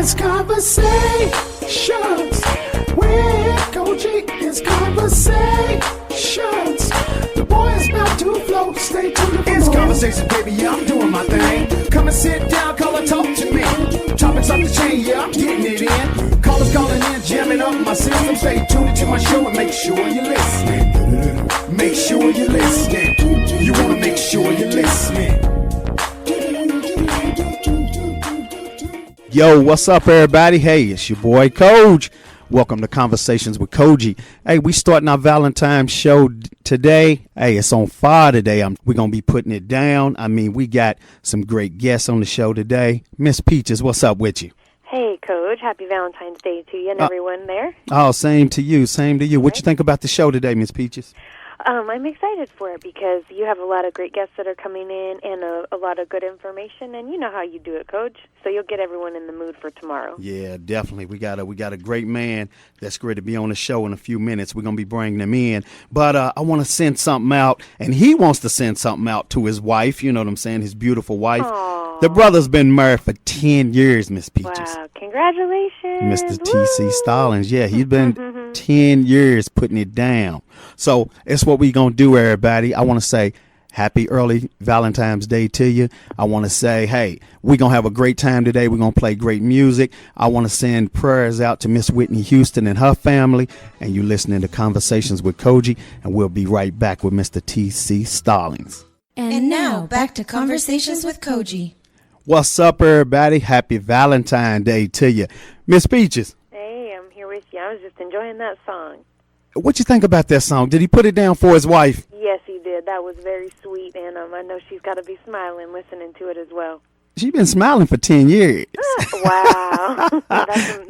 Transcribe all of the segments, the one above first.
It's Conversations with Cogee. It's Conversations. The boy is about to flow. Stay tuned. It's Conversations, baby. Yeah, I'm doing my thing. Come and sit down, call and talk to me. Topics off the chain, yeah, I'm getting it in. Callers calling in, jamming up my system. Stay tuned to my show and make sure you're listening. Make sure you're listening. You want to make sure you're listening. Yo, what's up, everybody? Hey, it's your boy Cogee. Welcome to Conversations with Cogee. Hey, we starting our Valentine's show today. Hey, it's on fire today. We're going to be putting it down. I mean, we got some great guests on the show today. Miss Peaches, what's up with you? Hey, Coach. Happy Valentine's Day to you and everyone there. Oh, same to you. Same to you. What you think about the show today, Miss Peaches? I'm excited for it because you have a lot of great guests that are coming in and a lot of good information, and you know how you do it, Coach. So you'll get everyone in the mood for tomorrow. Yeah, definitely. We got a great man that's great to be on the show in a few minutes. We're going to be bringing him in. But I want to send something out, and he wants to send something out to his wife, you know what I'm saying, his beautiful wife. Aww. The brother's been married for 10 years, Miss Peaches. Wow, congratulations. Mr. T.C. Stallings, yeah, he's been 10 years putting it down. So it's what we going to do, everybody. I want to say happy early Valentine's Day to you. I want to say, hey, we're going to have a great time today. We're going to play great music. I want to send prayers out to Miss Whitney Houston and her family. And you listening to Conversations with Cogee, and we'll be right back with Mr. T.C. Stallings. And now, back to Conversations with Cogee. What's up, everybody? Happy Valentine's Day to you. Miss Peaches. Hey, I'm here with you. I was just enjoying that song. What you think about that song? Did he put it down for his wife? Yes, he did. That was very sweet, and I know she's got to be smiling listening to it as well. She's been smiling for 10 years. Wow. that's awesome.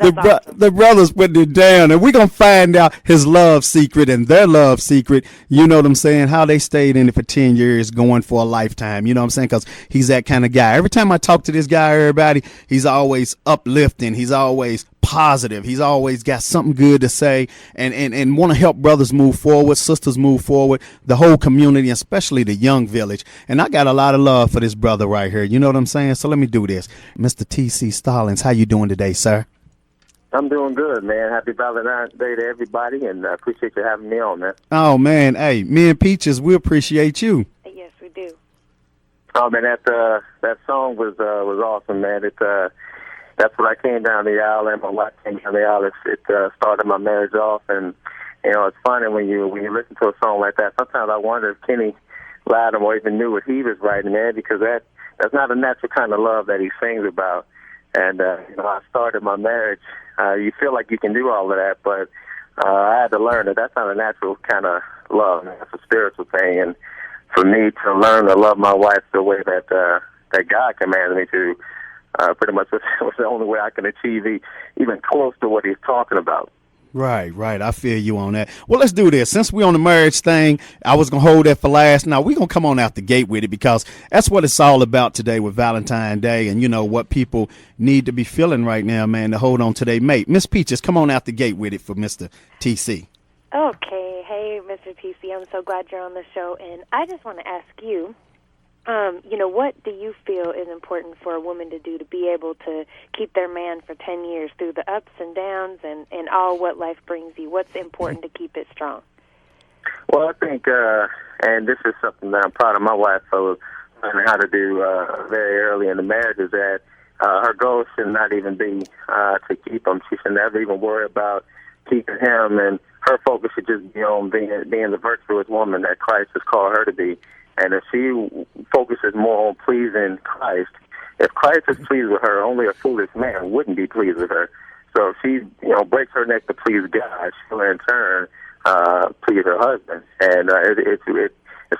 The brothers putting it down, and we're going to find out his love secret and their love secret. You know what I'm saying? How they stayed in it for 10 years, going for a lifetime. You know what I'm saying? Because he's that kind of guy. Every time I talk to this guy, everybody, he's always uplifting. He's always positive. He's always got something good to say and want to help brothers move forward, sisters move forward, the whole community, especially the young village. And I got a lot of love for this brother right here. You know what I'm saying? So let me do this. Mr. T.C. Stallings, how you doing today, sir? I'm doing good, man. Happy Valentine's Day to everybody, and I appreciate you having me on, man. Oh, man. Hey, me and Peaches, we appreciate you. Yes, we do. Oh, man, that song was awesome, man. That's what I came down the aisle, and my wife came down the aisle. It started my marriage off, and you know it's funny when you listen to a song like that. Sometimes I wonder if Kenny Lattimore even knew what he was writing, man, because that's not a natural kind of love that he sings about. And I started my marriage. You feel like you can do all of that, but I had to learn that that's not a natural kind of love. That's a spiritual thing, and for me to learn to love my wife the way that God commanded me to. Pretty much was the only way I can achieve even close to what he's talking about. Right. I feel you on that. Well, let's do this. Since we're on the marriage thing, I was going to hold that for last. Now, we're going to come on out the gate with it because that's what it's all about today with Valentine's Day and, you know, what people need to be feeling right now, man, to hold on to their mate. Miss Peaches, come on out the gate with it for Mr. T.C. Okay. Hey, Mr. T.C., I'm so glad you're on the show, and I just want to ask you, what do you feel is important for a woman to do to be able to keep their man for 10 years through the ups and downs and all what life brings you? What's important to keep it strong? Well, I think, and this is something that I'm proud of my wife for learning how to do very early in the marriage, is that her goal should not even be to keep him. She should never even worry about keeping him, and her focus should just be on being the virtuous woman that Christ has called her to be. And if she focuses more on pleasing Christ, if Christ is pleased with her, only a foolish man wouldn't be pleased with her. So if she, breaks her neck to please God, she'll in turn please her husband. And it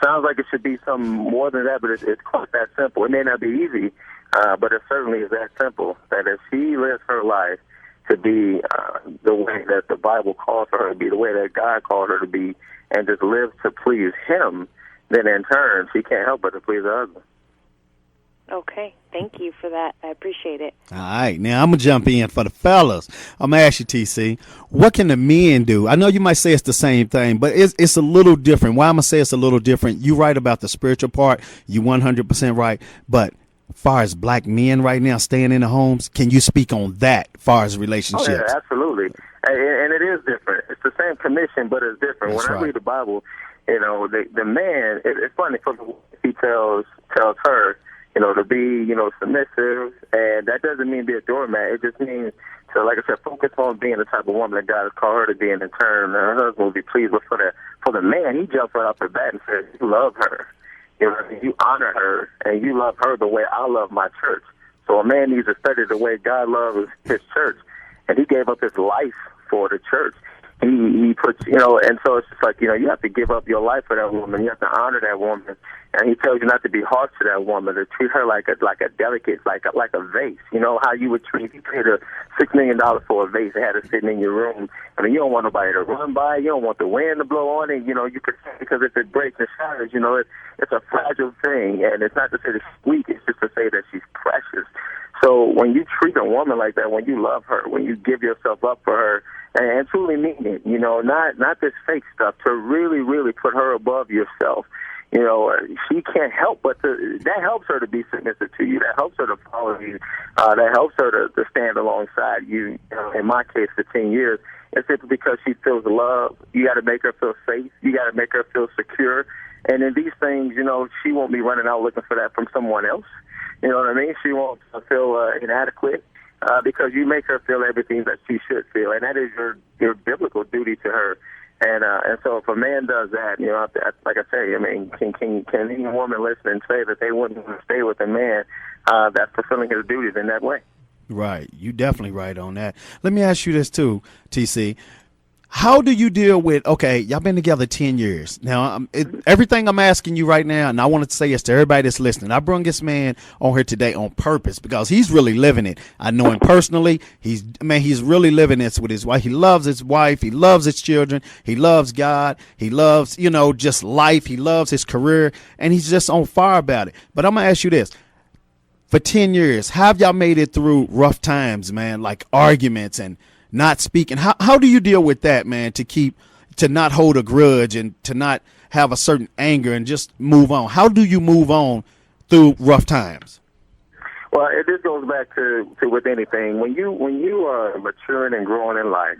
sounds like it should be some more than that, but it's quite that simple. It may not be easy, but it certainly is that simple. That if she lives her life to be the way that the Bible calls for her to be, the way that God called her to be, and just lives to please Him, then in turn, she can't help but to please her husband. Okay, thank you for that. I appreciate it. All right, now I'm going to jump in for the fellas. I'm going to ask you, TC, what can the men do? I know you might say it's the same thing, but it's a little different. Why I'm going to say it's a little different, you right about the spiritual part. You 100% right. But far as black men right now staying in the homes? Can you speak on that far as Oh, relationships? yeah, absolutely. And it is different. It's the same commission, but it's different. That's When I right. read the Bible, the man, it's funny, for he tells her, to be, submissive, and that doesn't mean be a doormat. It just means to, like I said, focus on being the type of woman that God has called her to be, and in turn, her husband will be pleased. But for the man, he jumps right off the bat and says, you love her. You honor her, and you love her the way I love my church. So a man needs to study the way God loves his church, and he gave up his life for the church. He puts, and so it's just like, you have to give up your life for that woman. You have to honor that woman, and he tells you not to be harsh to that woman, to treat her like a delicate, like a vase. You know how you would treat, if you paid her $6 million for a vase and had it sitting in your room. I mean, you don't want nobody to run by. You don't want the wind to blow on it. You protect, because if it breaks and shatters, it's a fragile thing, and it's not to say that she's weak. It's just to say that she's precious. So when you treat a woman like that, when you love her, when you give yourself up for her, and truly mean it, not this fake stuff, to really, really put her above yourself. She can't help but that helps her to be submissive to you. That helps her to follow you. That helps her to stand alongside you. In my case, for 10 years, it's simply because she feels love. You got to make her feel safe. You got to make her feel secure. And in these things, she won't be running out looking for that from someone else. You know what I mean? She won't feel inadequate. Because you make her feel everything that she should feel, and that is your biblical duty to her. And so if a man does that, like I say, I mean, can any woman listen and say that they wouldn't want to stay with a man that's fulfilling his duties in that way? Right. You definitely right on that. Let me ask you this too, TC. How do you deal with, okay, y'all been together 10 years. Now, everything I'm asking you right now, and I want to say this to everybody that's listening, I brought this man on here today on purpose because he's really living it. I know him personally. He's really living this with his wife. He loves his wife. He loves his children. He loves God. He loves, just life. He loves his career, and he's just on fire about it. But I'm going to ask you this. For 10 years, have y'all made it through rough times, man, like arguments and not speaking? How do you deal with that, man, to not hold a grudge and to not have a certain anger and just move on? How do you move on through rough times? Well, this goes back to with anything. When you are maturing and growing in life,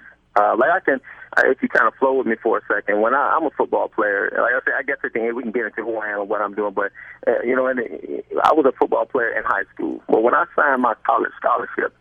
if you kind of flow with me for a second, when I'm a football player, like I said, I guess we can get into who I am and what I'm doing, but I was a football player in high school. Well, when I signed my college scholarship,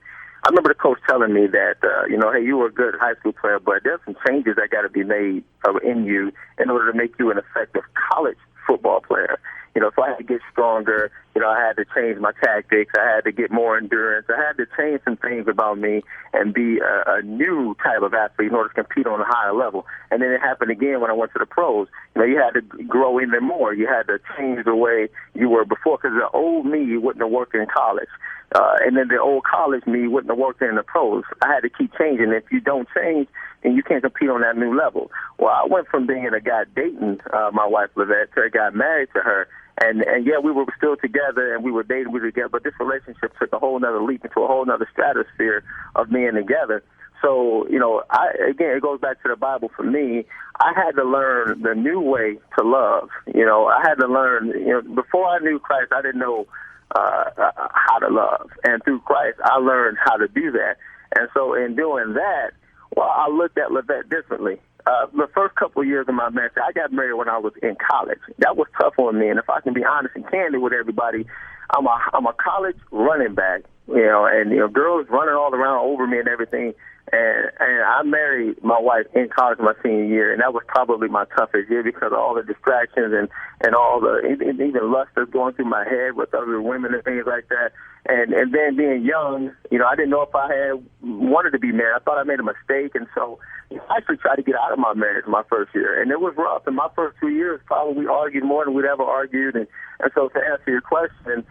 I remember the coach telling me that, hey, you were a good high school player, but there's some changes that got to be made in you in order to make you an effective college football player. So I had to get stronger. I had to change my tactics. I had to get more endurance. I had to change some things about me and be a new type of athlete in order to compete on a higher level. And then it happened again when I went to the pros. You had to grow even more. You had to change the way you were before, because the old me wouldn't have worked in college. And then the old college me wouldn't have worked in the pros. I had to keep changing. If you don't change, then you can't compete on that new level. Well, I went from being a guy dating my wife, Livette, to a guy married to her. And yeah, we were still together and we were dating, we were together, but this relationship took a whole nother leap into a whole nother stratosphere of being together. So, again, it goes back to the Bible for me. I had to learn the new way to love. I had to learn, before I knew Christ, I didn't know how to love. And through Christ, I learned how to do that. And so in doing that, well, I looked at Livette differently. The first couple of years of my marriage, I got married when I was in college. That was tough on me. And if I can be honest and candid with everybody, I'm a college running back, and girls running all around over me and everything. And I married my wife in college my senior year, and that was probably my toughest year because of all the distractions and all the even lust that's going through my head with other women and things like that. And then being young, I didn't know if I had wanted to be married. I thought I made a mistake, and so I actually tried to get out of my marriage my first year, and it was rough. In my first 2 years, probably argued more than we'd ever argued. And so to answer your question,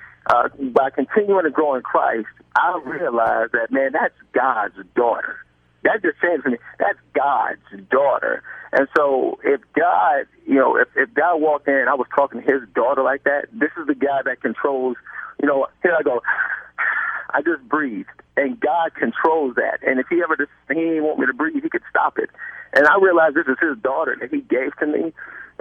by continuing to grow in Christ, I realized that, man, that's God's daughter. That just changed for me. That's God's daughter. And so if God, if God walked in and I was talking to his daughter like that, this is the guy that controls, here I go. I just breathed. And God controls that. And if he didn't want me to breathe, he could stop it. And I realized this is his daughter that he gave to me.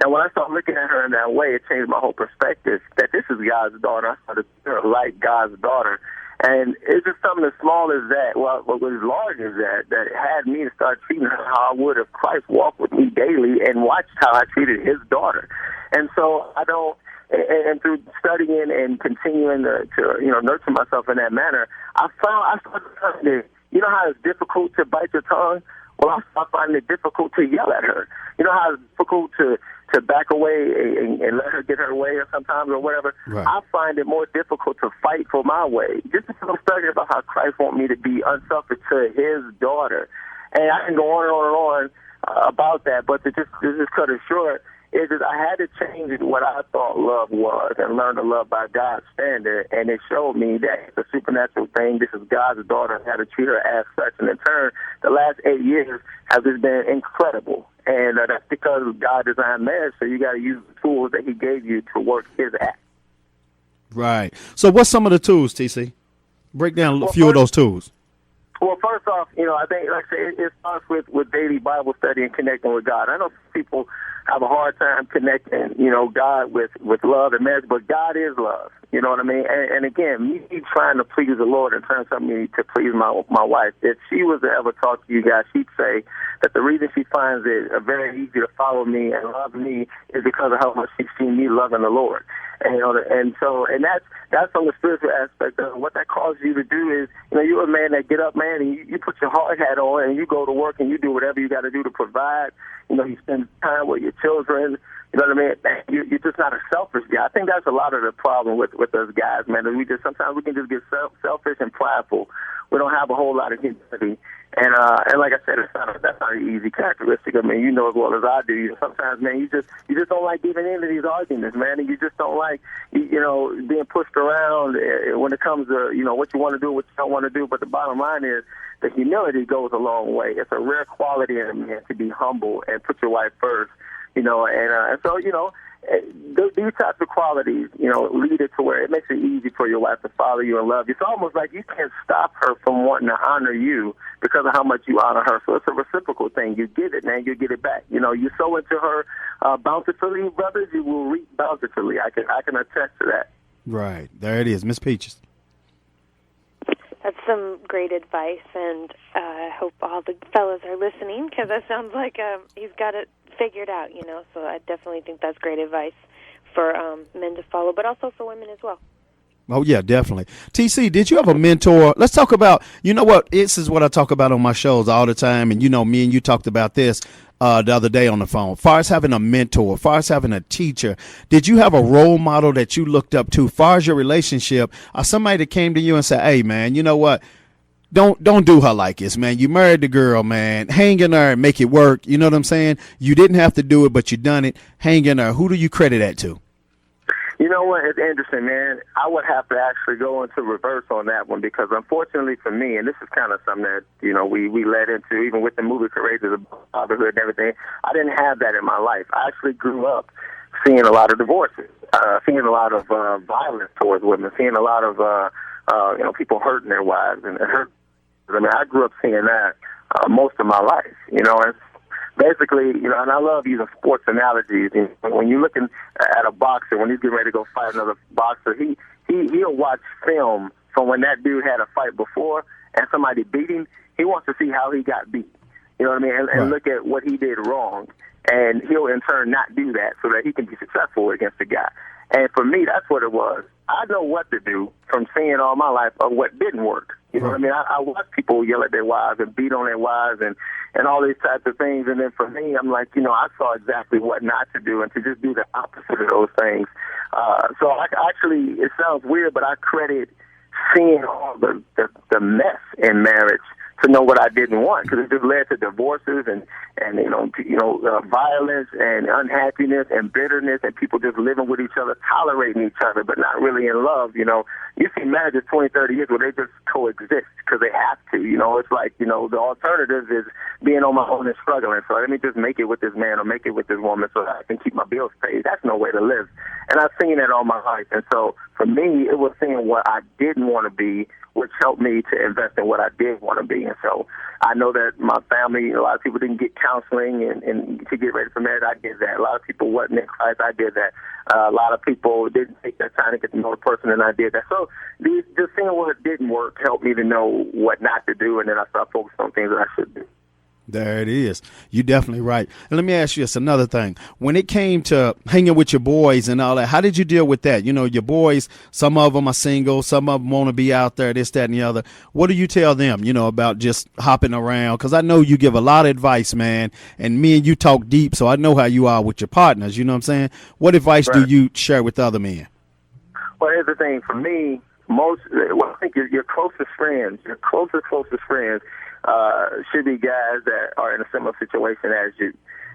And when I started looking at her in that way, it changed my whole perspective that this is God's daughter. I started to treat her like God's daughter. And it's just something as small as that, well, what was large as that had me to start treating her how I would if Christ walked with me daily and watched how I treated his daughter. And so I don't, and through studying and continuing to nurture myself in that manner, I started finding, you know how it's difficult to bite your tongue? Well, I started finding it difficult to yell at her. You know how it's difficult to back away and let her get her way or sometimes or whatever. Right. I find it more difficult to fight for my way. Just because I'm studying about how Christ wants me to be unselfish to his daughter. And I can go on and on and on about that, but to just cut it short, is that I had to change what I thought love was and learn to love by God's standard. And it showed me that it's a supernatural thing. This is God's daughter. I had to treat her as such. And in turn, the last 8 years have just been incredible. And that's because God designed marriage, so you got to use the tools that he gave you to work his act. Right. So what's some of the tools, TC? Break down a few of those tools. Well, first off, I think, like I say, it starts with daily Bible study and connecting with God. I know people have a hard time connecting, God with love and marriage, but God is love. You know what I mean? And again, me trying to please the Lord and trying something to please my wife, if she was to ever talk to you guys, she'd say that the reason she finds it very easy to follow me and love me is because of how much she's seen me loving the Lord. And that's on the spiritual aspect of what that causes you to do is, you're a man that get up, man, and you put your hard hat on and you go to work and you do whatever you got to do to provide. You spend time with your children. You know what I mean? You're just not a selfish guy. I think that's a lot of the problem with us guys, man. That sometimes we can just get selfish and prideful. We don't have a whole lot of humility. And like I said, that's not an easy characteristic. I mean, you know as well as I do. Sometimes, man, you just don't like giving into these arguments, man, and you just don't like, being pushed around when it comes to, what you want to do, what you don't want to do. But the bottom line is, the humility goes a long way. It's a rare quality in a man to be humble and put your wife first, and so, these types of qualities, lead it to where it makes it easy for your wife to follow you and love you. It's almost like you can't stop her from wanting to honor you because of how much you honor her. So it's a reciprocal thing. You get it, man. You get it back. You sow into her bountifully, brothers, you will reap bountifully. I can attest to that. Right. There it is. Miss Peaches. That's some great advice, and I hope all the fellas are listening because that sounds like he's got it figured out, So I definitely think that's great advice for men to follow, but also for women as well. Oh, yeah, definitely. TC, did you have a mentor? Let's talk about, this is what I talk about on my shows all the time, and me and you talked about this the other day on the phone. As far as having a mentor, as far as having a teacher, did you have a role model that you looked up to? As far as your relationship, or somebody that came to you and said, hey, man, you know what? Don't do her like this, man. You married the girl, man. Hang in there and make it work. You know what I'm saying? You didn't have to do it, but you done it. Hang in there. Who do you credit that to? You know what? It's interesting, man. I would have to actually go into reverse on that one because, unfortunately for me, and this is kind of something that, we led into, even with the movie Courageous, about fatherhood and everything, I didn't have that in my life. I actually grew up seeing a lot of divorces, seeing a lot of violence towards women, seeing a lot of, people hurting their wives and hurt. I mean, I grew up seeing that most of my life, and basically, and I love using sports analogies. When you're looking at a boxer, when he's getting ready to go fight another boxer, he'll watch film from when that dude had a fight before and somebody beat him. He wants to see how he got beat. You know what I mean? And look at what he did wrong. And he'll, in turn, not do that so that he can be successful against the guy. And for me, that's what it was. I know what to do from seeing all my life of what didn't work. You know what I mean? I watch people yell at their wives and beat on their wives and all these types of things. And then for me, I'm like, I saw exactly what not to do and to just do the opposite of those things. So I actually, it sounds weird, but I credit seeing all the mess in marriage to know what I didn't want, because it just led to divorces and violence and unhappiness and bitterness and people just living with each other, tolerating each other, but not really in love. You see marriages 20, 30 years where they just coexist because they have to. It's like, the alternative is being on my own and struggling. So let me just make it with this man or make it with this woman so that I can keep my bills paid. That's no way to live. And I've seen that all my life. And so for me, it was seeing what I didn't want to be, which helped me to invest in what I did want to be. And so I know that my family, a lot of people didn't get counseling and to get ready for marriage. I did that. A lot of people wasn't in Christ. I did that. A lot of people didn't take that time to get to know the person, and I did that. So just seeing what didn't work helped me to know what not to do, and then I started focusing on things that I should do. There it is. You're definitely right. And let me ask you this, another thing. When it came to hanging with your boys and all that, how did you deal with that? You know, your boys, some of them are single, some of them want to be out there, this, that, and the other. What do you tell them, you know, about just hopping around? Because I know you give a lot of advice, man, and me and you talk deep, so I know how you are with your partners, you know what I'm saying? What advice do you share with other men? Well, here's the thing. For me, I think your closest friends, closest friends, should be guys that are in a similar situation as you.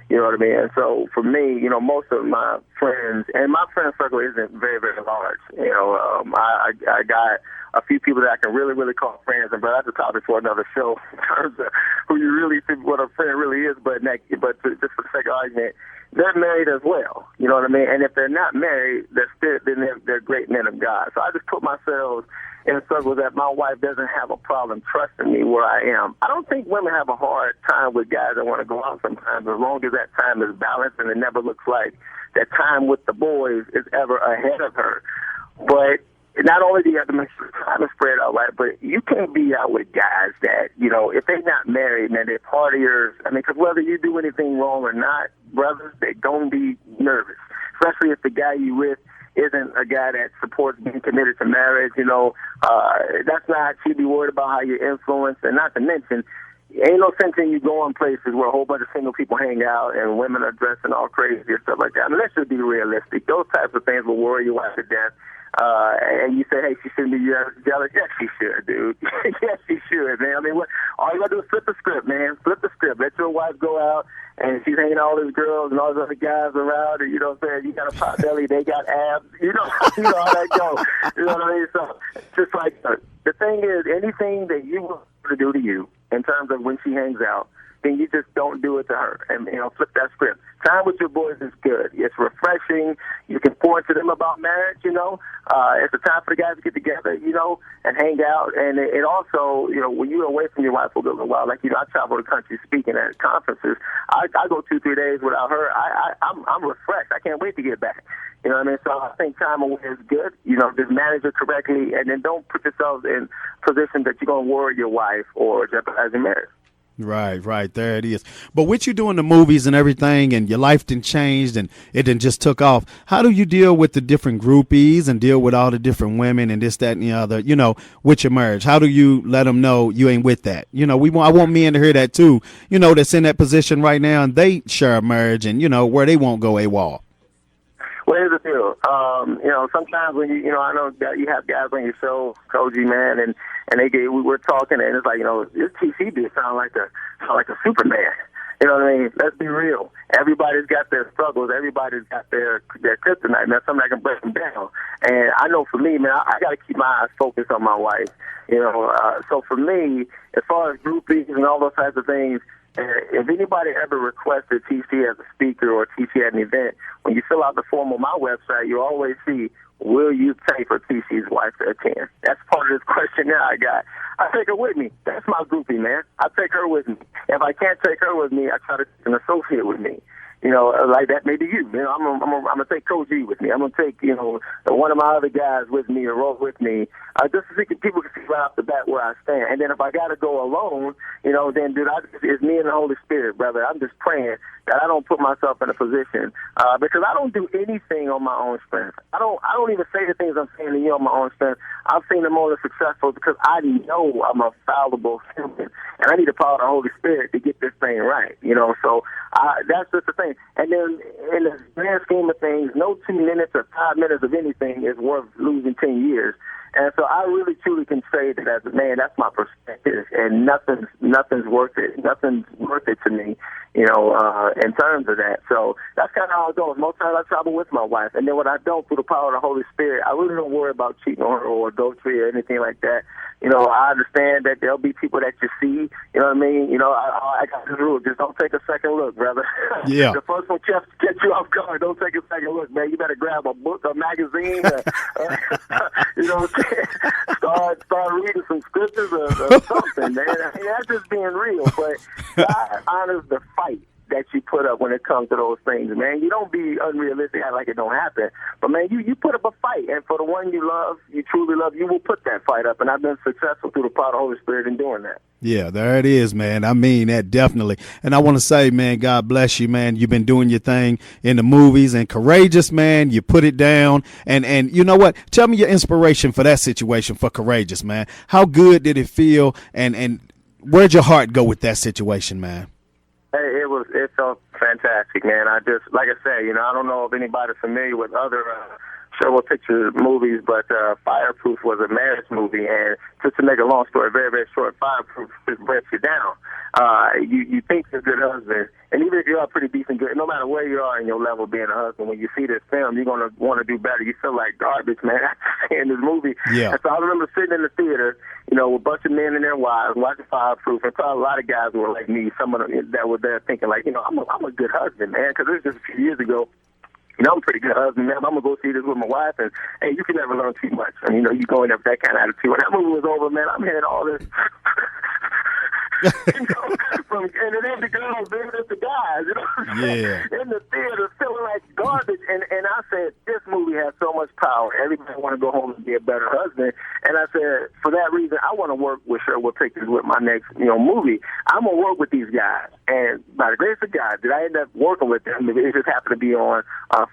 You know what I mean? And so for me, you know, most of my friends, and my friend circle isn't very, very large. You know, I got a few people that I can really, really call friends, and but that's a topic for another show in terms of who you really think what a friend really is. But just for the sake of argument, they're married as well. You know what I mean? And if they're not married, they're great men of God. So I just put myself in a circle that my wife doesn't have a problem trusting me where I am. I don't think women have a hard time with guys that want to go out sometimes, as long as that time is balanced and it never looks like that time with the boys is ever ahead of her. But not only do you have to make sure the time is spread out right, but you can't be out with guys that, you know, if they're not married, man, they're partiers. I mean, because whether you do anything wrong or not, brothers, they're going to be nervous, especially if the guy you with isn't a guy that supports being committed to marriage. You know, that's not, she'd be worried about how you're influenced, and not to mention, ain't no sense in you going places where a whole bunch of single people hang out and women are dressing all crazy or stuff like that. I mean, let's just be realistic. Those types of things will worry you wife to death. And you say, hey, she shouldn't be jealous. Yes, she should, dude. Yes, she should, man. I mean, all you gotta do is flip the script, man. Flip the script. Let your wife go out, and she's hanging all these girls and all these other guys around, and you know what I'm saying? You got a pot belly, they got abs. You know how that goes. You know what I mean? So, just like, the thing is, anything that you want her to do to you in terms of when she hangs out, then you just don't do it to her. And, you know, flip that script. Time with your boys is good. It's refreshing. You can pour into them about marriage, you know. It's a time for the guys to get together, you know, and hang out. And it also, you know, when you're away from your wife for a little while, like, you know, I travel the country speaking at conferences. I go 2-3 days without her. I'm refreshed. I can't wait to get back. You know what I mean? So I think time away is good. You know, just manage it correctly, and then don't put yourself in a position that you're going to worry your wife or jeopardize your marriage. Right. There it is. But with you doing the movies and everything, and your life done changed and it done just took off, how do you deal with the different groupies and deal with all the different women and this, that, and the other, you know, with your marriage? How do you let them know you ain't with that? You know, I want men to hear that too, you know, that's in that position right now and they share a marriage and, you know, where they won't go AWOL. Well, here's the deal. You know, sometimes when you know, I know that you have guys on your show, Cogee, man, and we're talking, and it's like, you know, this TC dude sound like a Superman. You know what I mean? Let's be real. Everybody's got their struggles. Everybody's got their kryptonite, man. Something that can break them down. And I know for me, man, I got to keep my eyes focused on my wife. You know, so for me, as far as groupies and all those types of things, if anybody ever requested TC as a speaker or TC at an event, when you fill out the form on my website, you always see, will you pay for TC's wife to attend? That's part of this questionnaire I got. I take her with me. That's my groupie, man. I take her with me. If I can't take her with me, I try to take an associate with me. You know, like that maybe you. You know, I'm gonna take Cogee with me. I'm gonna take, you know, one of my other guys with me or roll with me, just so people can see right off the bat where I stand. And then if I gotta go alone, you know, then it's me and the Holy Spirit, brother. I'm just praying that I don't put myself in a position because I don't do anything on my own strength. I don't even say the things I'm saying to you on my own strength. I've seen them more successful because I know I'm a fallible human, and I need the power of the Holy Spirit to get this thing right. You know, so that's just the thing. And then in the grand scheme of things, no 2 minutes or 5 minutes of anything is worth losing 10 years. And so I really truly can say that as a man, that's my perspective. like this, and nothing's worth it. Nothing's worth it to me, you know, in terms of that. So that's kind of how it goes. Most times I travel with my wife, and then when I don't, through the power of the Holy Spirit, I really don't worry about cheating on her or adultery or anything like that. You know, I understand that there'll be people that you see, you know what I mean? You know, I got this rule, just don't take a second look, brother. Yeah. The first one catch you off guard, don't take a second look, man. You better grab a book, a magazine, you know what I'm saying? Start reading some scriptures or something, man. I mean, that's just being real, but God honors the fight that you put up when it comes to those things, man. You don't be unrealistic, act like it don't happen. But, man, you put up a fight, and for the one you love, you truly love, you will put that fight up, and I've been successful through the power of the Holy Spirit in doing that. Yeah, there it is, man. I mean that definitely. And I want to say, man, God bless you, man. You've been doing your thing in the movies and Courageous, man. You put it down. And you know what? Tell me your inspiration for that situation for Courageous, man. How good did it feel? And where'd your heart go with that situation, man? Hey, it felt fantastic, man. I just, like I said, you know, I don't know if anybody's familiar with other several picture movies, but Fireproof was a marriage movie, and just to make a long story very, very short, Fireproof just breaks you down. You think you're a good husband, and even if you are pretty decent good, no matter where you are in your level being a husband, when you see this film, you're going to want to do better. You feel like garbage, man, after seeing this movie. Yeah. And so I remember sitting in the theater, you know, with a bunch of men and their wives watching Fireproof, and probably a lot of guys were like me, some of them that were there thinking like, you know, I'm a good husband, man, because this was just a few years ago. You know, I'm a pretty good husband, man. I'm going to go see this with my wife, and, hey, you can never learn too much. I mean, you know, you go in there with that kind of attitude. When that movie was over, man, I'm hearing all this. You know, and it ain't the girls, man, it's the guys, you know. Yeah. In the theater, feeling like garbage. And I said, this movie has so much power. Everybody want to go home and be a better husband. And I said, for that reason, I want to work with Sherwood Pictures with my next, you know, movie. I'm going to work with these guys. And by the grace of God, did I end up working with them? It just happened to be on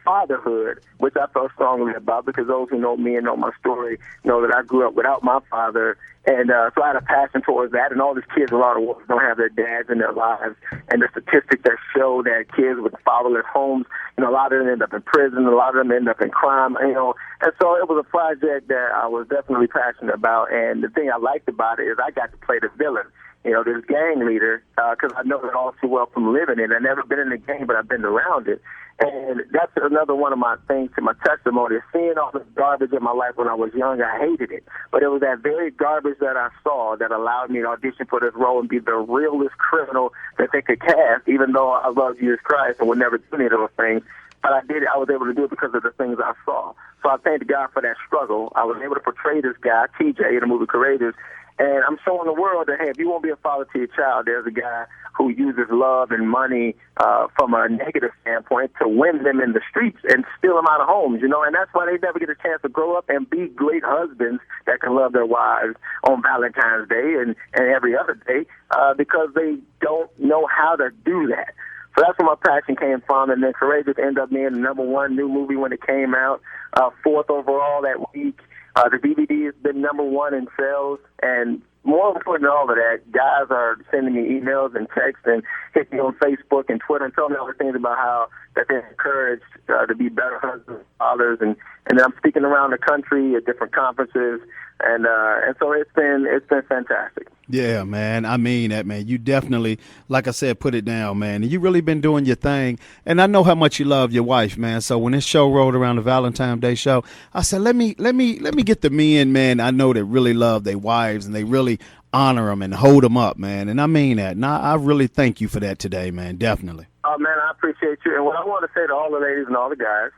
fatherhood, which I felt strongly about, because those who know me and know my story know that I grew up without my father. And so I had a passion towards that. And all these kids, a lot of ones don't have their dads in their lives. And the statistics that show that kids with fatherless homes, you know, a lot of them end up in prison, a lot of them end up in crime, you know. And so it was a project that I was definitely passionate about. And the thing I liked about it is I got to play the villain, you know, this gang leader, because I know it all too well from living it. I've never been in the gang, but I've been around it. And that's another one of my things to my testimony, is seeing all this garbage in my life when I was young. I hated it. But it was that very garbage that I saw that allowed me to audition for this role and be the realest criminal that they could cast, even though I love Jesus Christ and would never do any of those things. But I did it. I was able to do it because of the things I saw. So I thank God for that struggle. I was able to portray this guy, TJ, in the movie Courageous. And I'm showing the world that, hey, if you want to be a father to your child, there's a guy who uses love and money from a negative standpoint to win them in the streets and steal them out of homes, you know. And that's why they never get a chance to grow up and be great husbands that can love their wives on Valentine's Day and every other day because they don't know how to do that. So that's where my passion came from. And then Courageous ended up being the #1 new movie when it came out, 4th overall that week. The DVD has been #1 in sales, and more important than all of that, guys are sending me emails and texts and hitting me on Facebook and Twitter and telling me all the things about how that they're encouraged to be better husbands, fathers, and then I'm speaking around the country at different conferences, and so it's been fantastic. Yeah, man. I mean that, man. You definitely, like I said, put it down, man. And you really been doing your thing. And I know how much you love your wife, man. So when this show rolled around, the Valentine's Day show, I said, let me get the men, man, I know that really love their wives and they really honor them and hold them up, man. And I mean that. And I really thank you for that today, man. Definitely. Oh, man, I appreciate you. And what I want to say to all the ladies and all the guys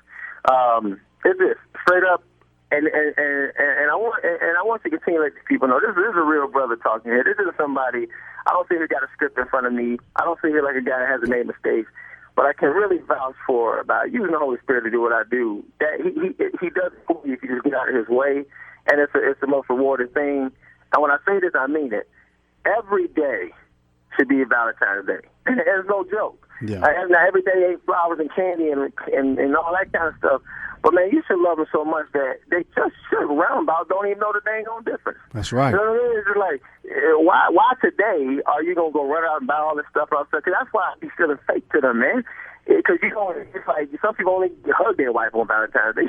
is this, straight up. And I want to continue to let people know this is a real brother talking here. This isn't somebody. I don't see who got a script in front of me. I don't see here like a guy that hasn't made mistakes. But I can really vouch for about using the Holy Spirit to do what I do. That he does it for you if you just get out of his way, and it's the most rewarding thing. And when I say this, I mean it. Every day should be a Valentine's Day, and it's no joke. Yeah. Now every day ain't flowers and candy and all that kind of stuff. But, man, you should love them so much that they just should roundabout don't even know the dang on difference. That's right. You know what I mean? It's just like, why today are you going to go run out and buy all this stuff? Because that's why I be feeling fake to them, man. because it's like some people only hug their wife on Valentine's Day.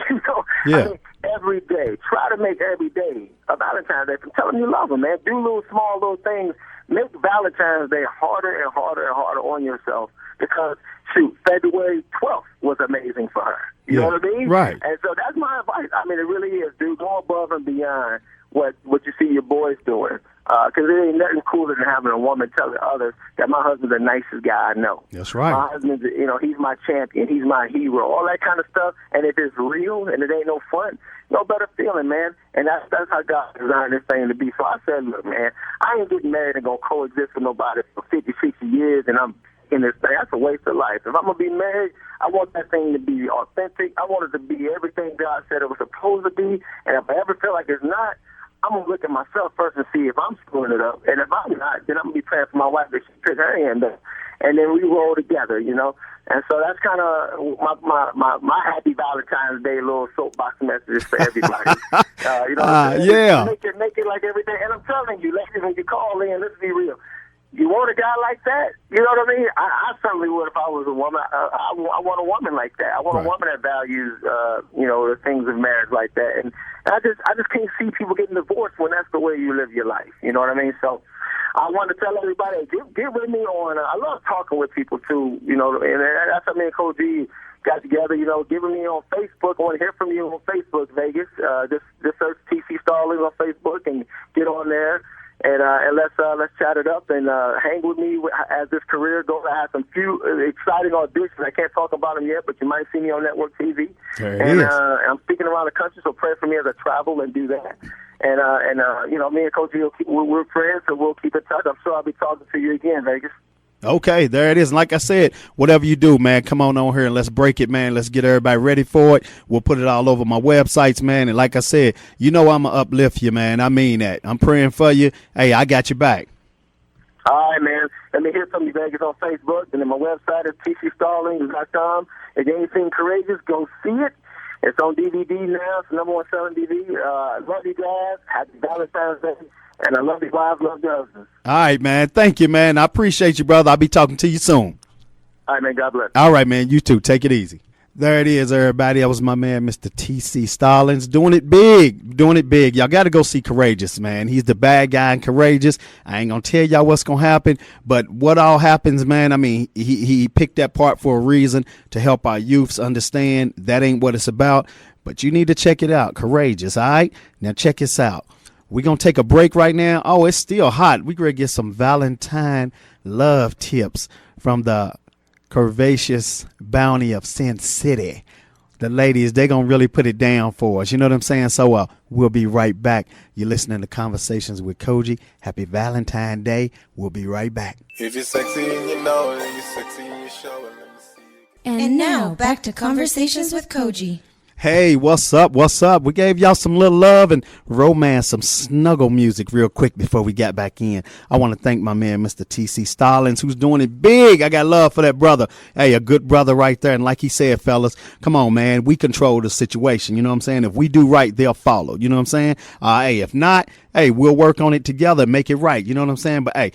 Yeah. I mean, every day, try to make every day a Valentine's Day. Tell them you love them, man. Do little things. Make Valentine's Day harder and harder and harder on yourself because, shoot, February 12th was amazing for her. You know what I mean? Right. And so that's my advice. I mean, it really is, dude. Go above and beyond what you see your boys doing. Because there ain't nothing cooler than having a woman tell others that my husband's the nicest guy I know. That's right. My husband's, he's my champion. He's my hero. All that kind of stuff. And if it's real and it ain't no fun, no better feeling, man. And that's how God designed this thing to be. So I said, look, man, I ain't getting married and going to coexist with nobody for 50, 60 years and I'm in this thing. That's a waste of life. If I'm going to be married, I want that thing to be authentic. I want it to be everything God said it was supposed to be. And if I ever feel like it's not, I'm going to look at myself first and see if I'm screwing it up. And if I'm not, then I'm going to be praying for my wife that she pick her hand up. And then we roll together, And so that's kind of my happy Valentine's Day little soapbox messages for everybody. Yeah. Make it like everything. And I'm telling you, ladies, when you call in, let's be real. You want a guy like that? You know what I mean? I certainly would if I was a woman. I want a woman like that. I want a woman that values, the things of marriage like that. And I just can't see people getting divorced when that's the way you live your life. You know what I mean? So I want to tell everybody, get with me on. I love talking with people too. And that's how me and Cogee got together. Get with me on Facebook. I want to hear from you on Facebook, Vegas. Just search TC Stallings on Facebook and get on there. And let's chat it up and hang with me as this career goes. I have some few exciting auditions. I can't talk about them yet, but you might see me on network TV. I'm speaking around the country, so pray for me as I travel and do that. And me and Coach we're friends, so we'll keep in touch. I'm sure I'll be talking to you again, Vegas. Okay, there it is. And like I said, whatever you do, man, come on here and let's break it, man. Let's get everybody ready for it. We'll put it all over my websites, man. And like I said, I'm going to uplift you, man. I mean that. I'm praying for you. Hey, I got your back. All right, man. Let me hear from you, Vegas, on Facebook. And then my website is tcstallings.com. If you ain't seen Courageous, go see it. It's on DVD now. It's the number 1 selling DVD. Love you guys. Happy Valentine's Day. And I love you, wives, love your husbands. All right, man. Thank you, man. I appreciate you, brother. I'll be talking to you soon. All right, man. God bless. All right, man. You too. Take it easy. There it is, everybody. That was my man, Mr. T.C. Stallings, doing it big. Y'all got to go see Courageous, man. He's the bad guy in Courageous. I ain't going to tell y'all what's going to happen, but what all happens, man, I mean, he picked that part for a reason to help our youths understand that ain't what it's about, but you need to check it out. Courageous, all right? Now check this out. We're going to take a break right now. Oh, it's still hot. We're going to get some Valentine love tips from the Curvaceous Bounty of Sin City. The ladies, they're going to really put it down for us. You know what I'm saying? So we'll be right back. You're listening to Conversations with Cogee. Happy Valentine Day. We'll be right back. If you're sexy and you know it, and you're sexy and you show it, let me see it. And now, back to Conversations with Cogee. Hey, what's up? We gave y'all some little love and romance, some snuggle music real quick before we got back in. I want to thank my man, Mr. T.C. Stallings, who's doing it big. I got love for that brother. Hey, a good brother right there. And like he said, fellas, come on, man. We control the situation. You know what I'm saying? If we do right, they'll follow. You know what I'm saying? Hey, if not, hey, we'll work on it together and make it right. You know what I'm saying? But hey,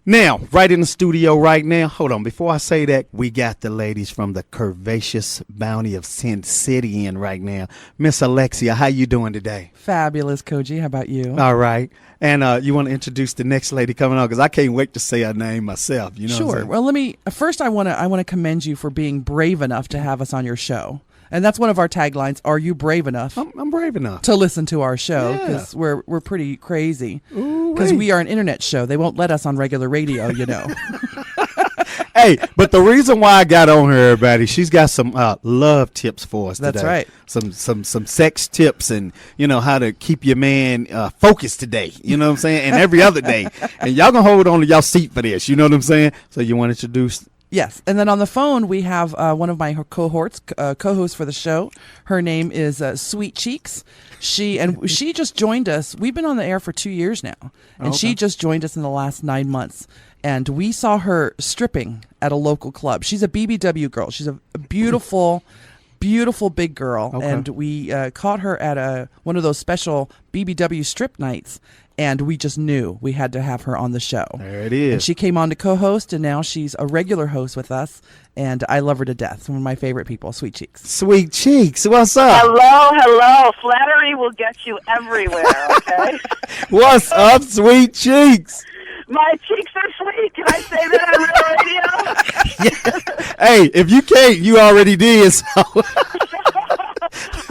now, right in the studio right now, hold on, before I say that, we got the ladies from the Curvaceous Bounty of Sin City in right now. Miss Alexia, how you doing today? Fabulous, Cogee. How about you? All right. And you want to introduce the next lady coming on? Because I can't wait to say her name myself. You know sure. What I'm saying? Well, let me, first I want to commend you for being brave enough to have us on your show. And that's one of our taglines. Are you brave enough? I'm brave enough to listen to our show, because we're pretty crazy. Because we are an internet show. They won't let us on regular radio, you know. Hey, but the reason why I got on her, everybody, she's got some love tips for us today. That's right. Some sex tips and, how to keep your man focused today. You know what I'm saying? And every other day. And y'all going to hold on to y'all seat for this. You know what I'm saying? So you want to introduce... Yes, and then on the phone we have one of my co-hosts for the show. Her name is Sweet Cheeks. She just joined us. We've been on the air for 2 years now, and she just joined us in the last 9 months. And we saw her stripping at a local club. She's a BBW girl. She's a beautiful, beautiful big girl, and we caught her at one of those special BBW strip nights. and we just knew we had to have her on the show. There it is. And she came on to co-host, and now she's a regular host with us, and I love her to death. One of my favorite people, Sweet Cheeks. Sweet Cheeks, what's up? Hello. Flattery will get you everywhere, okay? What's up, Sweet Cheeks? My cheeks are sweet. Can I say that on real radio? Yeah. Hey, if you can't, you already did, so.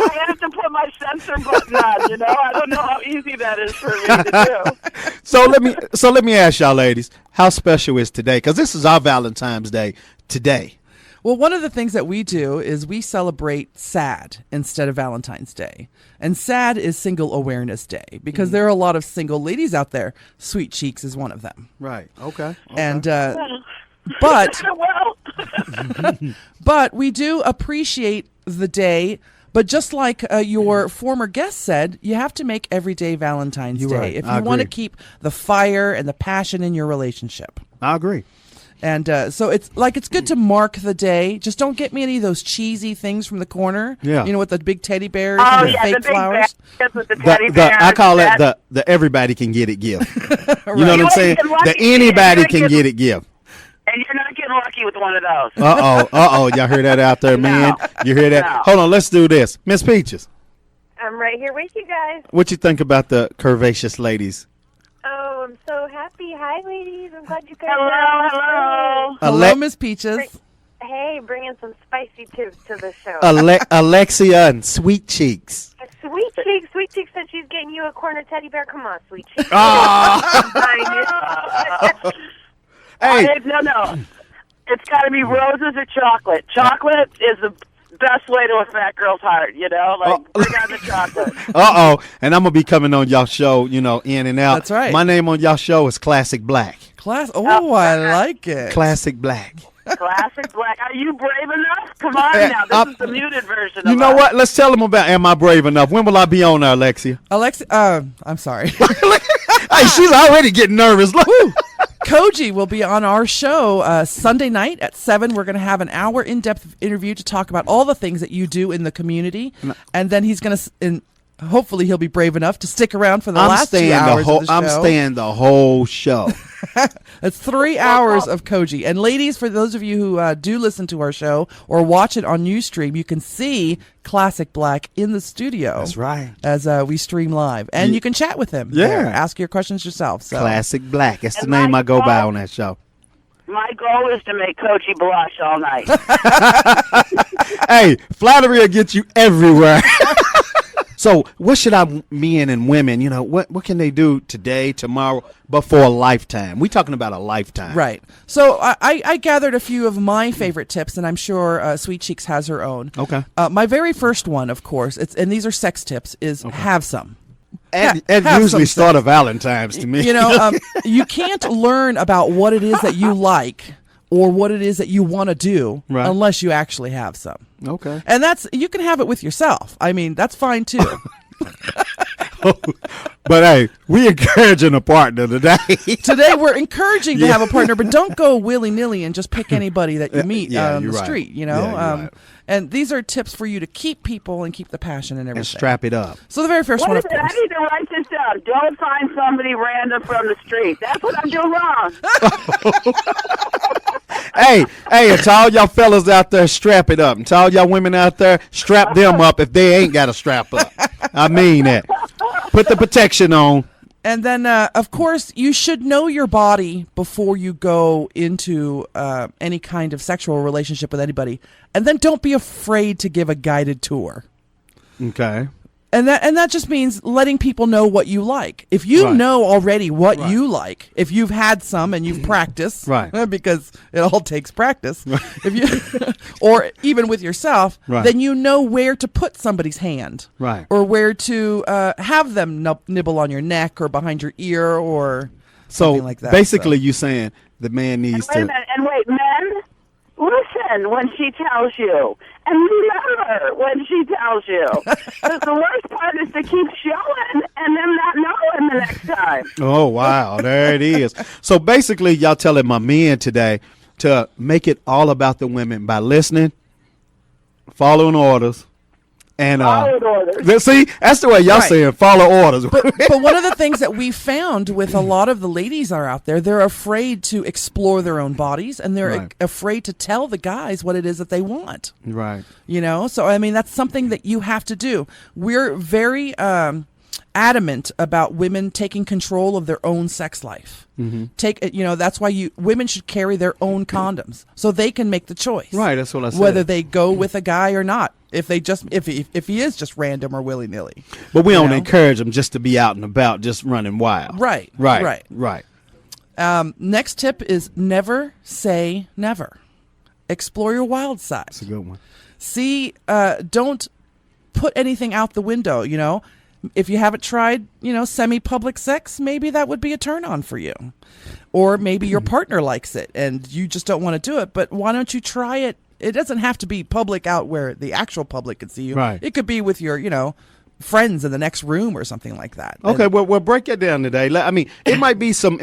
I have to put my censor button on, you know? I don't know how easy that is for me to do. So let me ask y'all ladies, how special is today? Because this is our Valentine's Day today. Well, one of the things that we do is we celebrate SAD instead of Valentine's Day. And SAD is Single Awareness Day because there are a lot of single ladies out there. Sweet Cheeks is one of them. Right. Okay. And but Well, but we do appreciate the day. But just like your former guest said, you have to make every day Valentine's Day right. if I you want to agree. keep the fire and the passion in your relationship. I agree. And so it's good to mark the day. Just don't get me any of those cheesy things from the corner. Yeah. You know, with the big teddy bears oh, and the yeah, fake the big flowers. baskets with the teddy The, bears. I call it that- the everybody can get it gift. You know what I'm You saying? ain't lucky. The anybody You're can getting- get it gift. And you're not getting lucky with one of those. Uh-oh. Y'all hear that out there, man? You hear that? No. Hold on, let's do this. Miss Peaches, I'm right here with you guys. what you think about the Curvaceous ladies? Oh, I'm so happy. Hi, ladies. I'm glad you guys Hello. Hello, Miss Peaches. Hey, bringing some spicy tips to the show. Alexia and Sweet Cheeks. Sweet Cheeks said she's getting you a corner teddy bear. Come on, Sweet Cheeks. Hey, No. It's got to be roses or chocolate. Chocolate is the best way to a fat girl's heart, you know? Like, bring on the chocolate. and I'm going to be coming on y'all show, in and out. That's right. My name on y'all show is Classic Black. Oh, I like it. Classic Black. Classic Black. Are you brave enough? Come on now. This is the muted version You of know us. what? Let's tell them about Am I Brave Enough? When will I be on there, Alexia? I'm sorry. Hey, she's already getting nervous. Look. Cogee will be on our show Sunday night at 7. We're going to have an hour in-depth interview to talk about all the things that you do in the community. And then he's going to, hopefully he'll be brave enough to stick around for the last 2 hours of the show. I'm staying the whole show. It's 3 hours of Cogee. And ladies, for those of you who do listen to our show or watch it on Ustream, you can see Classic Black in the studio. That's right. As we stream live. And you can chat with him. Yeah. there. Ask your questions yourself. So. Classic Black. That's the And name my I go by goal- on that show. My goal is to make Cogee blush all night. Hey, flattery will get you everywhere. So what should men and women, what can they do today, tomorrow, but for a lifetime? We're talking about a lifetime. Right. So I gathered a few of my favorite tips, and I'm sure Sweet Cheeks has her own. Okay. My very first one, of course, and these are sex tips, is have some. And have usually some start of Valentine's to me. You can't learn about what it is that you like or what it is that you want to do Right. unless you actually have some. Okay. And you can have it with yourself. I mean, that's fine too. But hey, we encouraging a partner today. Today we're encouraging to have a partner, but don't go willy-nilly and just pick anybody that you meet on the you're right. street, Yeah, you're right. And these are tips for you to keep people and keep the passion and everything. And strap it up. So the very first What one, is of it? I course. need to write this down. Don't find somebody random from the street. That's what I'm doing wrong. Hey, and to all y'all fellas out there, strap it up. And to all y'all women out there, strap them up if they ain't got a strap up. I mean that. Put the protection on. And then, of course, you should know your body before you go into any kind of sexual relationship with anybody. And then don't be afraid to give a guided tour. Okay. And that just means letting people know what you like. If you Right. know already what you like, if you've had some and you've practiced, Right. because it all takes practice, if you, or even with yourself, Right. then you know where to put somebody's hand, Right. or where to have them nibble on your neck or behind your ear or So something like that. basically, you saying the man needs Wait a to. minute. And wait, men, listen when she tells you. And remember when she tells you. 'Cause the worst part is to keep showing and then not knowing the next time. Oh, wow. There it is. So basically, y'all telling my men today to make it all about the women by listening, following orders, And Followed orders. see, that's the way y'all Right. saying follow orders. But one of the things that we found with a lot of the ladies are out there, they're afraid to explore their own bodies, and they're Right. afraid to tell the guys what it is that they want. Right. You know, so I mean, that's something that you have to do. We're very adamant about women taking control of their own sex life. That's why women should carry their own condoms so they can make the choice. Right, that's what I said. Whether they go with a guy or not, if he is just random or willy nilly. But we don't know? encourage them just to be out and about, just running wild. Right. Right. Right. Right. Next tip is never say never. Explore your wild side. That's a good one. See, don't put anything out the window, you know. If you haven't tried, semi-public sex, maybe that would be a turn on for you. Or maybe your partner likes it and you just don't want to do it, but why don't you try it? It doesn't have to be public out where the actual public can see you. Right. It could be with your, friends in the next room or something like that. Okay, well, break it down today. I mean, it might be some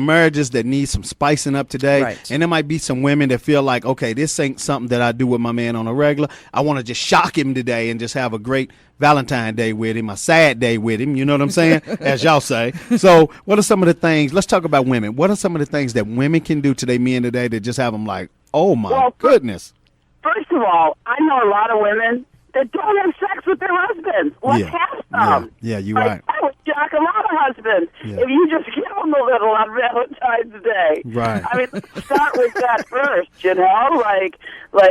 marriages that need some spicing up today, Right. and there might be some women that feel like, okay, this ain't something that I do with my man on a regular. I want to just shock him today and just have a great Valentine Day with him, a sad day with him. You know what I'm saying? As y'all say. So, what are some of the things? Let's talk about women. What are some of the things that women can do to their men today that just have them like, oh my goodness? First of all, I know a lot of women that don't have sex with their husbands. Let's have some. Yeah, you're Like, right. I would shock a lot of husbands Yeah. if you just give them a little on Valentine's Day. Right. I mean, let's start with that first, you know? Like,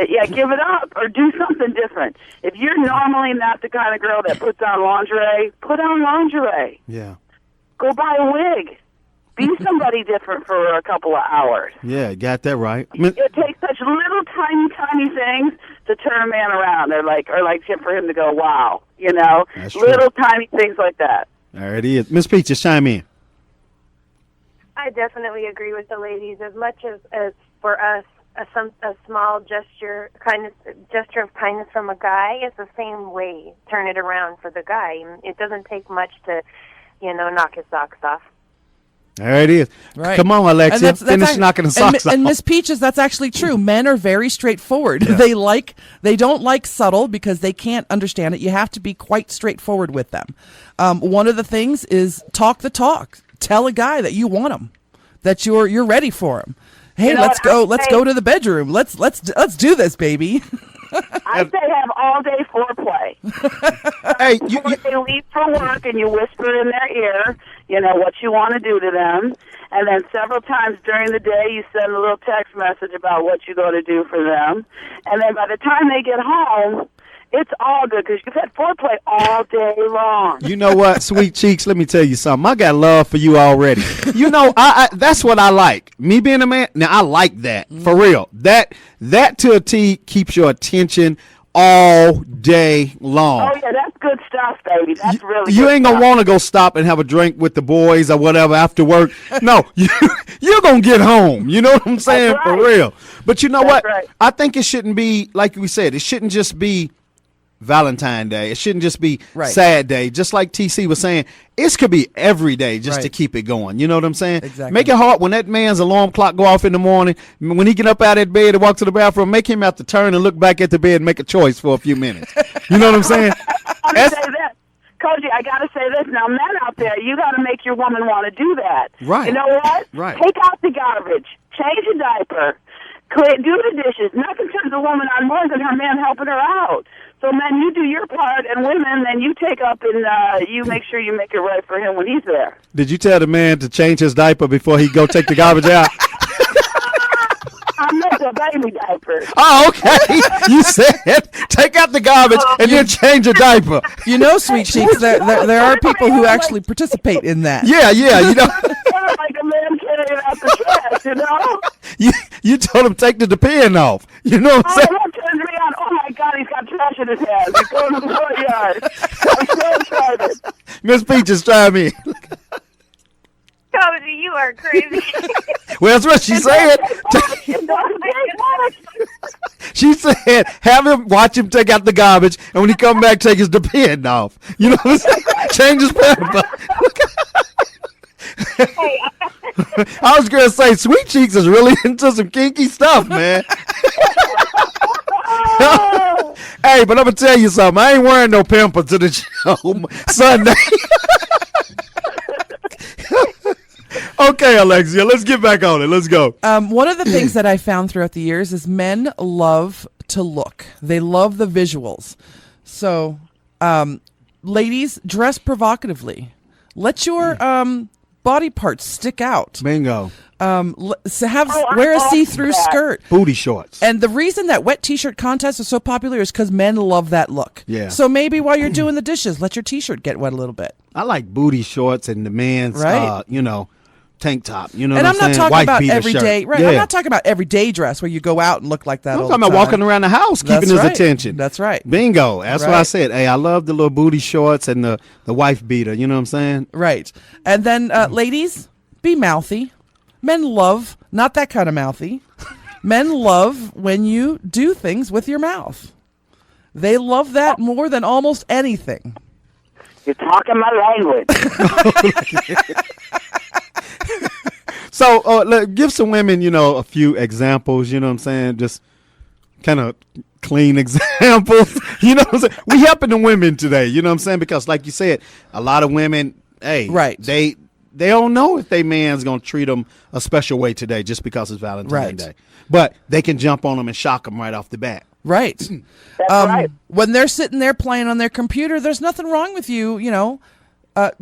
yeah, give it up or do something different. If you're normally not the kind of girl that puts on lingerie, put on lingerie. Yeah. Go buy a wig. Be somebody different for a couple of hours. Yeah, got that right. It takes such little tiny things to turn a man around, or for him to go, wow, you know, That's true. little tiny things like that. There it is. Miss Peaches, chime in. I definitely agree with the ladies. As much as for us, a small gesture of kindness from a guy is the same way. Turn it around for the guy. It doesn't take much to, knock his socks off. There it is. Right. Come on, Alexia. And Finish knocking the socks off. And Miss Peaches, that's actually true. Men are very straightforward. Yeah. They don't like subtle because they can't understand it. You have to be quite straightforward with them. One of the things is talk the talk. Tell a guy that you want him, that you're ready for him. Hey, let's go to the bedroom. Let's do this, baby. I say have all day foreplay. Hey, Before they leave for work, and you whisper in their ear, what you want to do to them, and then several times during the day you send a little text message about what you're going to do for them, and then by the time they get home, it's all good because you've had foreplay all day long. You know what, Sweet Cheeks? Let me tell you something. I got love for you already. I that's what I like. Me being a man, now I like that for real. That to a T keeps your attention all day long. Oh yeah, that's good stuff, baby. That's really. You good ain't gonna stuff. want to go stop and have a drink with the boys or whatever after work. No, you're gonna get home. You know what I'm saying? That's For right. real. But you know That's what? right. I think it shouldn't be like we said. It shouldn't just be Valentine Day. It shouldn't just be sad day. Just like TC was saying, it could be every day just to keep it going. You know what I'm saying? Exactly. Make it hard when that man's alarm clock go off in the morning. When he get up out of that bed and walk to the bathroom, make him have to turn and look back at the bed and make a choice for a few minutes. You know what I'm saying? I gotta say this. Cogee, I got to say this. Now, men out there, you got to make your woman want to do that. Right. You know what? Right. Take out the garbage. Change a diaper. Do the dishes. Nothing turns a woman on more than her man helping her out. So, men, you do your part, and women, then you take up and you make sure you make it right for him when he's there. Did you tell the man to change his diaper before he go take the garbage out? I meant the baby diaper. Oh, okay. You said take out the garbage and then change a diaper. You know, Sweet Cheeks, there are people who actually participate in that. Yeah. You know, Like a man carrying out the trash, you know? you told him take the depend off. You know what I'm Oh, saying? that turns me on. Oh, my God, he's got trash in his hands. He's going to the courtyard. I'm so excited. Miss Peaches, try me. Cogee, you are crazy. Well, that's what she said. She said, have him watch him take out the garbage, and when he come back, take his depend off. You know what I'm saying? Change his pamper. I was gonna say, Sweet Cheeks is really into some kinky stuff, man. Hey, but I'm gonna tell you something. I ain't wearing no pimple to the show Sunday. Okay, Alexia, let's get back on it. Let's go. One of the things that I found throughout the years is men love to look. They love the visuals. So, ladies, dress provocatively. Let your body parts stick out. Bingo. Wear a see-through skirt. Booty shorts. And the reason that wet T-shirt contests are so popular is because men love that look. Yeah. So maybe while you're doing the dishes, let your T-shirt get wet a little bit. I like booty shorts and the man's, Right. tank top. You know And what I'm I'm not saying? talking about beater everyday. shirt. Right. Yeah. I'm not talking about everyday dress where you go out and look like that. I'm all talking the about time. walking around the house, keeping That's his right. attention. That's right. Bingo. That's what I Right. said. Hey, I love the little booty shorts and the wife beater. You know what I'm saying? Right. And then, ladies, be mouthy. Men love, not that kind of mouthy. Men love when you do things with your mouth. They love that more than almost anything. You're talking my language. So give some women, a few examples. You know what I'm saying? Just kind of clean examples. You know what I'm saying? We helping the women today. You know what I'm saying? Because like you said, a lot of women, Right. they don't know if they man's going to treat them a special way today just because it's Valentine's Right. Day. But they can jump on them and shock them right off the bat. Right. That's right. When they're sitting there playing on their computer, there's nothing wrong with you,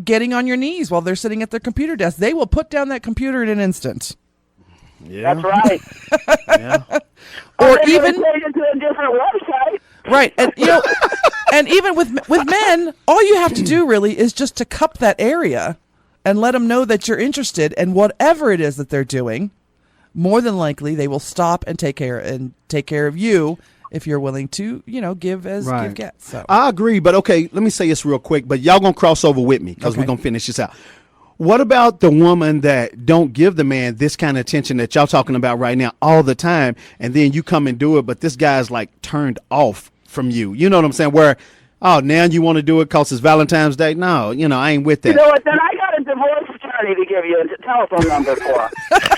getting on your knees while they're sitting at their computer desk. They will put down that computer in an instant. Yeah. That's right. Yeah. Or They're even gonna take it to a different website. right, and and even with men, all you have to do really is just to cup that area and let them know that you're interested, and whatever it is that they're doing, more than likely they will stop and take care of you if you're willing to, give as give get. So I agree, but okay, let me say this real quick, but y'all gonna cross over with me because Okay. we're gonna finish this out. What about the woman that don't give the man this kind of attention that y'all talking about right now all the time, and then you come and do it, but this guy's like turned off from you? You know what I'm saying? Where, oh, now you want to do it because it's Valentine's Day? No, I ain't with that. You know what? Then I got a divorce attorney to give you a telephone number for.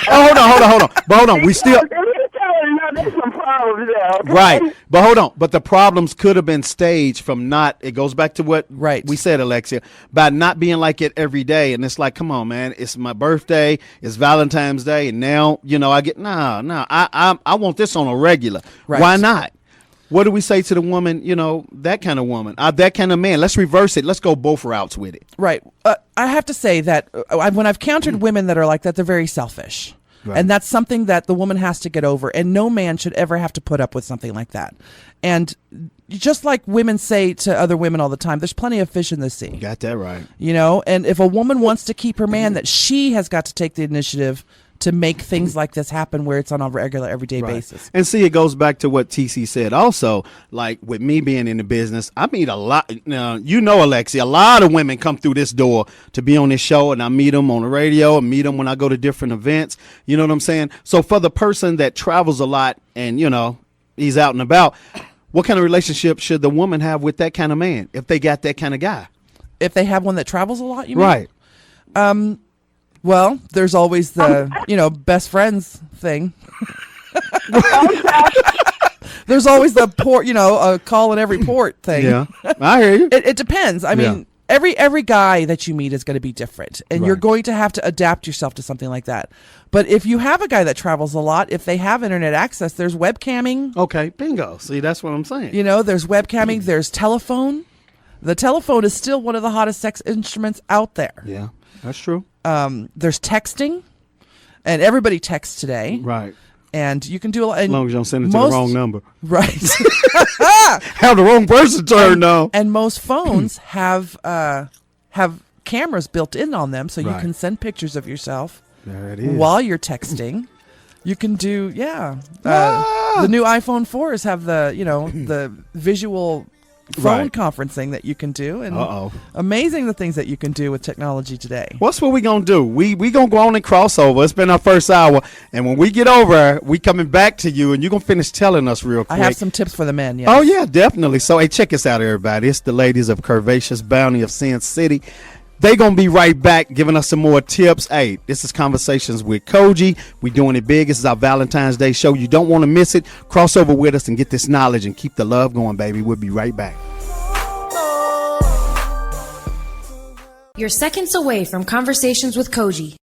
Oh, hold on. But hold on, we still. If you tell her, no, there's some problems there. Okay? Right. But hold on. But the problems could have been staged from it goes back to what Right. we said, Alexia, by not being like it every day. And it's like, come on, man, it's my birthday, it's Valentine's Day, and now, I get, I want this on a regular. Right. Why not? What do we say to the woman, that kind of woman, that kind of man? Let's reverse it. Let's go both routes with it. right, I have to say that when I've countered women that are like that, they're very selfish. Right. And that's something that the woman has to get over. And no man should ever have to put up with something like that. And just like women say to other women all the time, there's plenty of fish in the sea. Got that right. And if a woman wants to keep her man, that she has got to take the initiative to make things like this happen where it's on a regular, everyday basis. And see, it goes back to what TC said also, like with me being in the business, I meet a lot, Alexia, a lot of women come through this door to be on this show, and I meet them on the radio and meet them when I go to different events. You know what I'm saying? So for the person that travels a lot and, he's out and about, what kind of relationship should the woman have with that kind of man if they got that kind of guy? If they have one that travels a lot, you mean? Right. Well, there's always the, best friends thing. There's always the port, a call in every port thing. Yeah, I hear you. It depends. I mean, every guy that you meet is going to be different, and you're going to have to adapt yourself to something like that. But if you have a guy that travels a lot, if they have internet access, there's webcamming. Okay, bingo. See, that's what I'm saying. There's webcamming, there's telephone. The telephone is still one of the hottest sex instruments out there. Yeah, that's true. There's texting, and everybody texts today. Right. And you can do a lot. As long as you don't send it to the wrong number. Right. Have the wrong person turned on. And most phones have cameras built in on them, so you Right. can send pictures of yourself There it is. while you're texting. You can do, the new iPhone 4s have the visual phone Right. conferencing that you can do, and amazing the things that you can do with technology today. What's what we gonna do? We gonna go on and cross over. It's been our first hour, and when we get over, we coming back to you, and you're gonna finish telling us real quick. I have some tips for the men. Yes. Oh yeah, definitely. So hey, check us out, everybody. It's the ladies of Curvaceous, Bounty of Sin City. They gonna be right back giving us some more tips. Hey, this is Conversations with Cogee. We doing it big. This is our Valentine's Day show. You don't want to miss it. Cross over with us and get this knowledge and keep the love going, baby. We'll be right back. You're seconds away from Conversations with Cogee.